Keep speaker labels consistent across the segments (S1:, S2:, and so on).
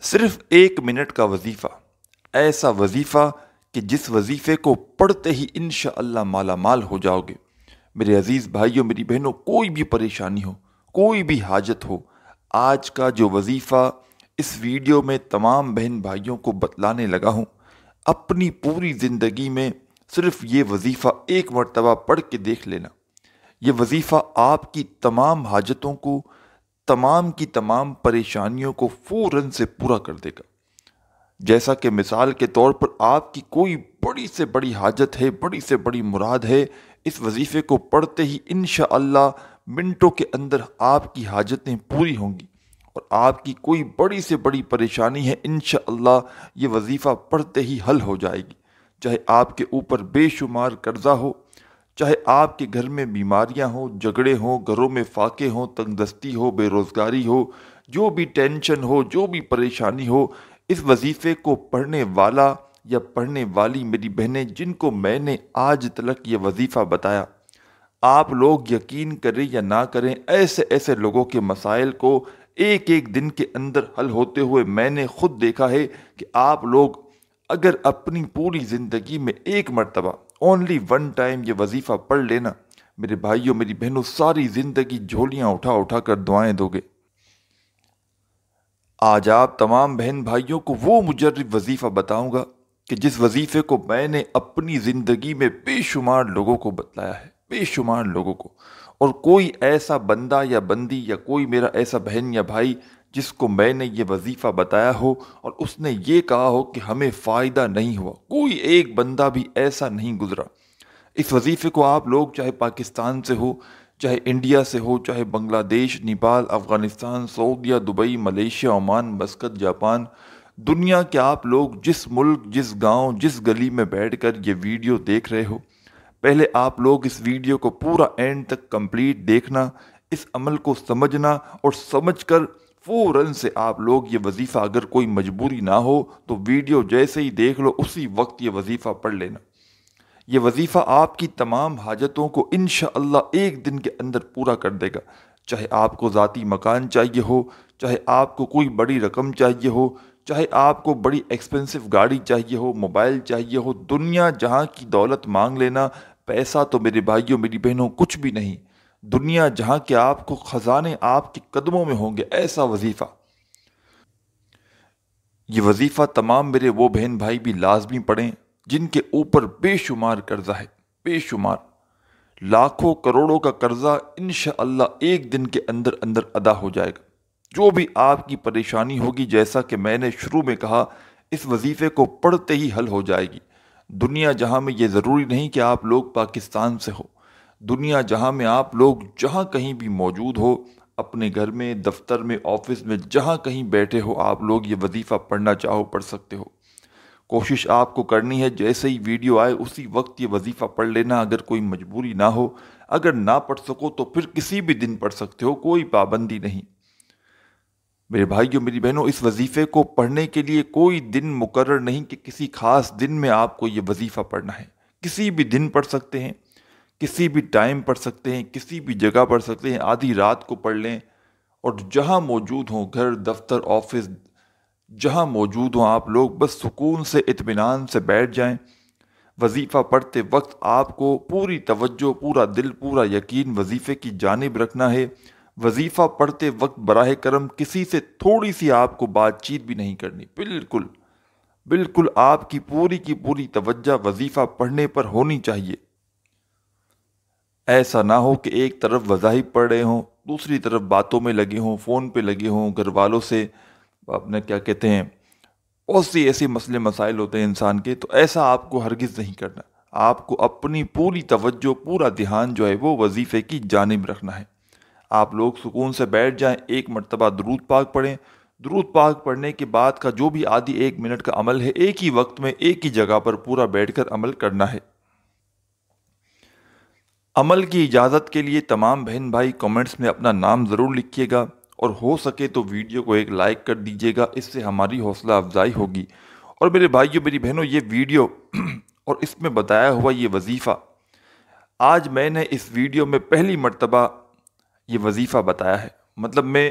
S1: صرف 1 منٹ کا وظیفہ، ایسا وظیفہ کہ جس وظیفے کو پڑھتے ہی انشاءاللہ مالا مال ہو جاؤ گے۔ میرے عزیز بھائیوں، میری بہنوں، کوئی بھی پریشانی ہو، کوئی بھی حاجت ہو، آج کا جو وظیفہ اس ویڈیو میں تمام بہن بھائیوں کو بتلانے لگا ہوں، اپنی پوری زندگی میں صرف یہ وظیفہ 1 مرتبہ پڑھ کے دیکھ لینا۔ یہ وظیفہ آپ کی تمام حاجتوں کو، تمام کی تمام پریشانیوں کو فوراً سے پورا کر دے گا۔ جیسا کہ مثال کے طور پر آپ کی کوئی بڑی سے بڑی حاجت ہے، بڑی سے بڑی مراد ہے، اس وظیفے کو پڑھتے ہی انشاءاللہ منٹوں کے اندر آپ کی حاجتیں پوری ہوں گی، اور آپ کی کوئی بڑی سے بڑی پریشانی ہے انشاءاللہ یہ وظیفہ پڑھتے ہی حل ہو جائے گی۔ چاہے آپ کے اوپر بے شمار قرضہ ہو، چاہے آپ کے گھر میں بیماریاں ہوں، جھگڑے ہوں، گھروں میں فاقے ہوں، تنگ دستی ہو، بے روزگاری ہو، جو بھی ٹینشن ہو، جو بھی پریشانی ہو، اس وظیفے کو پڑھنے والا یا پڑھنے والی میری بہنیں جن کو میں نے آج تلک یہ وظیفہ بتایا، آپ لوگ یقین کریں یا نہ کریں، ایسے ایسے لوگوں کے مسائل کو ایک ایک دن کے اندر حل ہوتے ہوئے میں نے خود دیکھا ہے کہ آپ لوگ اگر اپنی پوری زندگی میں 1 مرتبہ اونلی ون ٹائم یہ وظیفہ پڑھ لینا، میرے بھائیوں میری بہنوں، ساری زندگی جھولیاں اٹھا اٹھا کر دعائیں دو گے۔ آج آپ تمام بہن بھائیوں کو وہ مجرب وظیفہ بتاؤں گا کہ جس وظیفے کو میں نے اپنی زندگی میں بے شمار لوگوں کو بتلایا ہے، بے شمار لوگوں کو، اور کوئی ایسا بندہ یا بندی یا کوئی میرا ایسا بہن یا بھائی جس کو میں نے یہ وظیفہ بتایا ہو اور اس نے یہ کہا ہو کہ ہمیں فائدہ نہیں ہوا، کوئی ایک بندہ بھی ایسا نہیں گزرا۔ اس وظیفے کو آپ لوگ چاہے پاکستان سے ہو، چاہے انڈیا سے ہو، چاہے بنگلہ دیش، نیپال، افغانستان، سعودیہ، Dubai, Malaysia, Oman, Muscat, Japan, دنیا کے آپ لوگ جس ملک، جس گاؤں، جس گلی میں بیٹھ کر یہ ویڈیو دیکھ رہے ہو، پہلے آپ لوگ اس ویڈیو کو پورا اینڈ تک کمپلیٹ دیکھنا، اس عمل کو سمجھنا، اور سمجھ کر فوراً سے آپ لوگ یہ وظیفہ، اگر کوئی مجبوری نہ ہو تو ویڈیو جیسے ہی دیکھ لو اسی وقت یہ وظیفہ پڑھ لینا۔ یہ وظیفہ آپ کی تمام حاجتوں کو انشاءاللہ ایک دن کے اندر پورا کر دے گا۔ چاہے آپ کو ذاتی مکان چاہیے ہو، چاہے آپ کو کوئی بڑی رقم چاہیے ہو، چاہے آپ کو بڑی ایکسپینسو گاڑی چاہیے ہو، موبائل چاہیے ہو، دنیا جہاں کی دولت مانگ لینا، پیسہ تو میرے بھائیوں میری بہنوں کچھ بھی نہیں، دنیا جہاں کے آپ کو خزانے آپ کے قدموں میں ہوں گے، ایسا وظیفہ۔ یہ وظیفہ تمام میرے وہ بہن بھائی بھی لازمی پڑھیں جن کے اوپر بے شمار قرضہ ہے، بے شمار لاکھوں کروڑوں کا قرضہ انشاءاللہ ایک دن کے اندر اندر ادا ہو جائے گا۔ جو بھی آپ کی پریشانی ہوگی، جیسا کہ میں نے شروع میں کہا، اس وظیفے کو پڑھتے ہی حل ہو جائے گی۔ دنیا جہاں میں یہ ضروری نہیں کہ آپ لوگ پاکستان سے ہو، دنیا جہاں میں آپ لوگ جہاں کہیں بھی موجود ہو، اپنے گھر میں، دفتر میں، آفس میں، جہاں کہیں بیٹھے ہو، آپ لوگ یہ وظیفہ پڑھنا چاہو پڑھ سکتے ہو۔ کوشش آپ کو کرنی ہے جیسے ہی ویڈیو آئے اسی وقت یہ وظیفہ پڑھ لینا، اگر کوئی مجبوری نہ ہو، اگر نہ پڑھ سکو تو پھر کسی بھی دن پڑھ سکتے ہو، کوئی پابندی نہیں۔ میرے بھائیوں میری بہنوں، اس وظیفے کو پڑھنے کے لیے کوئی دن مقرر نہیں کہ کسی خاص دن میں آپ کو یہ وظیفہ پڑھنا ہے، کسی بھی دن پڑھ سکتے ہیں، کسی بھی ٹائم پڑھ سکتے ہیں، کسی بھی جگہ پڑھ سکتے ہیں، آدھی رات کو پڑھ لیں، اور جہاں موجود ہوں، گھر، دفتر، آفس، جہاں موجود ہوں آپ لوگ بس سکون سے، اطمینان سے بیٹھ جائیں۔ وظیفہ پڑھتے وقت آپ کو پوری توجہ، پورا دل، پورا یقین وظیفے کی جانب رکھنا ہے۔ وظیفہ پڑھتے وقت براہ کرم کسی سے تھوڑی سی آپ کو بات چیت بھی نہیں کرنی، بالکل بالکل آپ کی پوری توجہ وظیفہ پڑھنے پر ہونی چاہیے۔ ایسا نہ ہو کہ ایک طرف وظائف پڑھ رہے ہوں، دوسری طرف باتوں میں لگے ہوں، فون پہ لگے ہوں، گھر والوں سے اپنے کیا کہتے ہیں، بہت سی ایسے مسئلے مسائل ہوتے ہیں انسان کے، تو ایسا آپ کو ہرگز نہیں کرنا۔ آپ کو اپنی پوری توجہ، پورا دھیان جو ہے وہ وظیفے کی جانب رکھنا ہے۔ آپ لوگ سکون سے بیٹھ جائیں، 1 مرتبہ درود پاک پڑھیں۔ درود پاک پڑھنے کے بعد کا جو بھی آدھی 1 منٹ کا عمل ہے، ایک ہی وقت میں ایک ہی جگہ پر پورا بیٹھ کر عمل کرنا ہے۔ عمل کی اجازت کے لیے تمام بہن بھائی کمنٹس میں اپنا نام ضرور لکھیے گا، اور ہو سکے تو ویڈیو کو ایک لائک کر دیجیے گا، اس سے ہماری حوصلہ افزائی ہوگی۔ اور میرے بھائیوں میری بہنوں، یہ ویڈیو اور اس میں بتایا ہوا یہ وظیفہ، آج میں نے اس ویڈیو میں پہلی مرتبہ یہ وظیفہ بتایا ہے۔ مطلب میں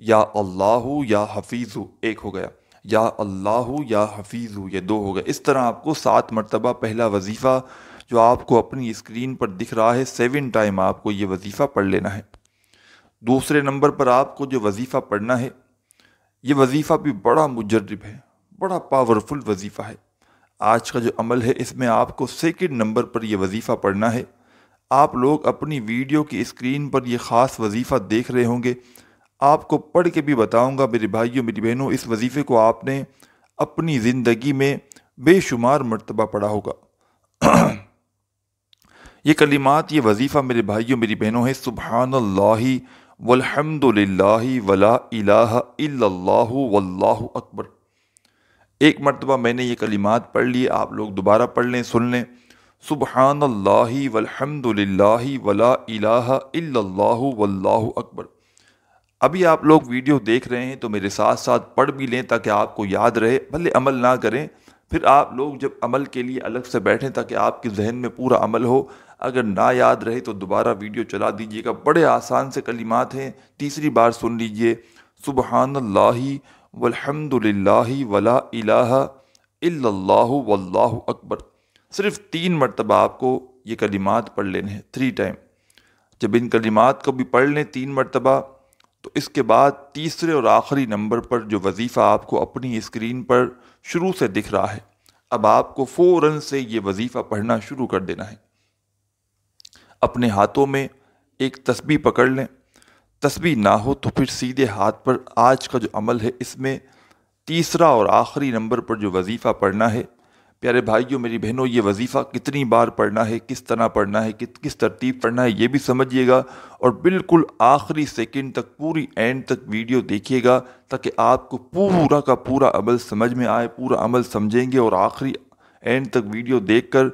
S1: یا اللہ یا حفیظ ایک ہو گیا، یا اللہ یا حفیظ یہ دو ہو گئے۔ اس طرح آپ کو 7 مرتبہ پہلا وظیفہ جو آپ کو اپنی اسکرین پر دکھ رہا ہے 7 ٹائم آپ کو یہ وظیفہ پڑھ لینا ہے۔ دوسرے نمبر پر آپ کو جو وظیفہ پڑھنا ہے، یہ وظیفہ بھی بڑا مجرب ہے، بڑا پاورفل وظیفہ ہے۔ آج کا جو عمل ہے اس میں آپ کو 2 نمبر پر یہ وظیفہ پڑھنا ہے۔ آپ لوگ اپنی ویڈیو کی اسکرین پر یہ خاص وظیفہ دیکھ رہے ہوں گے، آپ کو پڑھ کے بھی بتاؤں گا میرے بھائیوں میری بہنوں، اس وظیفے کو آپ نے اپنی زندگی میں بے شمار مرتبہ پڑھا ہوگا۔ یہ کلمات، یہ وظیفہ میرے بھائیوں میری بہنوں ہے، سبحان اللہ والحمد للہ ولا الہ الا اللہ واللہ اکبر۔ ایک مرتبہ میں نے یہ کلمات پڑھ لیے، آپ لوگ دوبارہ پڑھ لیں، سن لیں، سبحان اللہ والحمد للہ ولا الہ الا اللہ واللہ اکبر۔ ابھی آپ لوگ ویڈیو دیکھ رہے ہیں تو میرے ساتھ ساتھ پڑھ بھی لیں تاکہ آپ کو یاد رہے، بھلے عمل نہ کریں، پھر آپ لوگ جب عمل کے لیے الگ سے بیٹھیں تاکہ آپ کے ذہن میں پورا عمل ہو۔ اگر نہ یاد رہے تو دوبارہ ویڈیو چلا دیجیے گا، بڑے آسان سے کلمات ہیں، تیسری بار سن لیجئے، سبحان اللہ والحمد للہ ولا الہ الا اللہ واللہ اکبر۔ صرف 3 مرتبہ آپ کو یہ کلمات پڑھ لینے ہیں، 3 ٹائم۔ جب ان کلمات کو بھی پڑھ لیں 3 مرتبہ تو اس کے بعد تیسرے اور آخری نمبر پر جو وظیفہ آپ کو اپنی اسکرین پر شروع سے دکھ رہا ہے، اب آپ کو فوراً سے یہ وظیفہ پڑھنا شروع کر دینا ہے۔ اپنے ہاتھوں میں ایک تسبیح پکڑ لیں، تسبیح نہ ہو تو پھر سیدھے ہاتھ پر آج کا جو عمل ہے اس میں تیسرا اور آخری نمبر پر جو وظیفہ پڑھنا ہے، پیارے بھائیوں میری بہنوں، یہ وظیفہ کتنی بار پڑھنا ہے، کس طرح پڑھنا ہے، کس ترتیب پڑھنا ہے، یہ بھی سمجھیے گا، اور بالکل آخری سیکنڈ تک، پوری اینڈ تک ویڈیو دیکھیے گا تاکہ آپ کو پورا کا پورا عمل سمجھ میں آئے، پورا عمل سمجھیں گے، اور آخری اینڈ تک ویڈیو دیکھ کر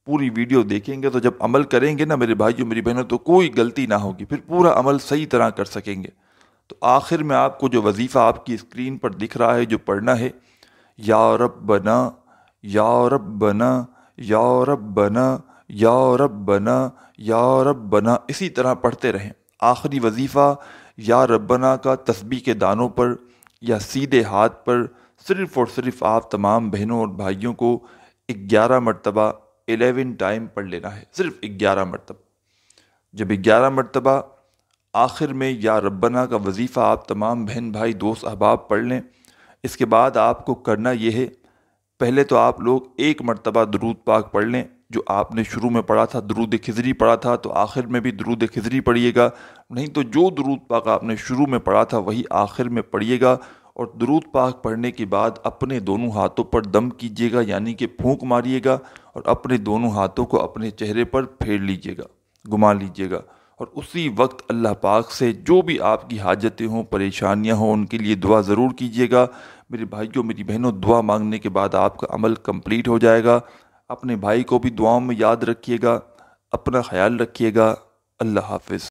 S1: پوری ویڈیو دیکھیں گے تو جب عمل کریں گے نا میرے بھائیوں میری بہنوں تو کوئی غلطی نہ ہوگی، پھر پورا عمل صحیح طرح کر سکیں گے۔ تو آخر میں آپ کو جو وظیفہ آپ کی اسکرین پر دکھ رہا ہے جو پڑھنا ہے، یا ربنا یا ربنا یا ربنا یا ربنا یا ربنا، اسی طرح پڑھتے رہیں۔ آخری وظیفہ یا ربنا کا تسبیح کے دانوں پر یا سیدھے ہاتھ پر صرف اور صرف آپ تمام بہنوں اور بھائیوں کو 11 مرتبہ 11 ٹائم پڑھ لینا ہے، صرف 11 مرتبہ۔ جب 11 مرتبہ آخر میں یا ربنا کا وظیفہ آپ تمام بہن بھائی دوست احباب پڑھ لیں، اس کے بعد آپ کو کرنا یہ ہے، پہلے تو آپ لوگ 1 مرتبہ درود پاک پڑھ لیں، جو آپ نے شروع میں پڑھا تھا، درود خضری پڑھا تھا تو آخر میں بھی درود خضری پڑھیے گا، نہیں تو جو درود پاک آپ نے شروع میں پڑھا تھا وہی آخر میں پڑھیے گا۔ اور درود پاک پڑھنے کے بعد اپنے دونوں ہاتھوں پر دم کیجیے گا، یعنی کہ پھونک ماریے گا، اور اپنے دونوں ہاتھوں کو اپنے چہرے پر پھیر لیجیے گا، گھما لیجیے گا، اور اسی وقت اللہ پاک سے جو بھی آپ کی حاجتیں ہوں، پریشانیاں ہوں، ان کے لیے دعا ضرور کیجیے گا۔ میرے بھائیوں میری بہنوں، دعا مانگنے کے بعد آپ کا عمل کمپلیٹ ہو جائے گا۔ اپنے بھائی کو بھی دعاؤں میں یاد رکھیے گا، اپنا خیال رکھیے گا۔ اللہ حافظ۔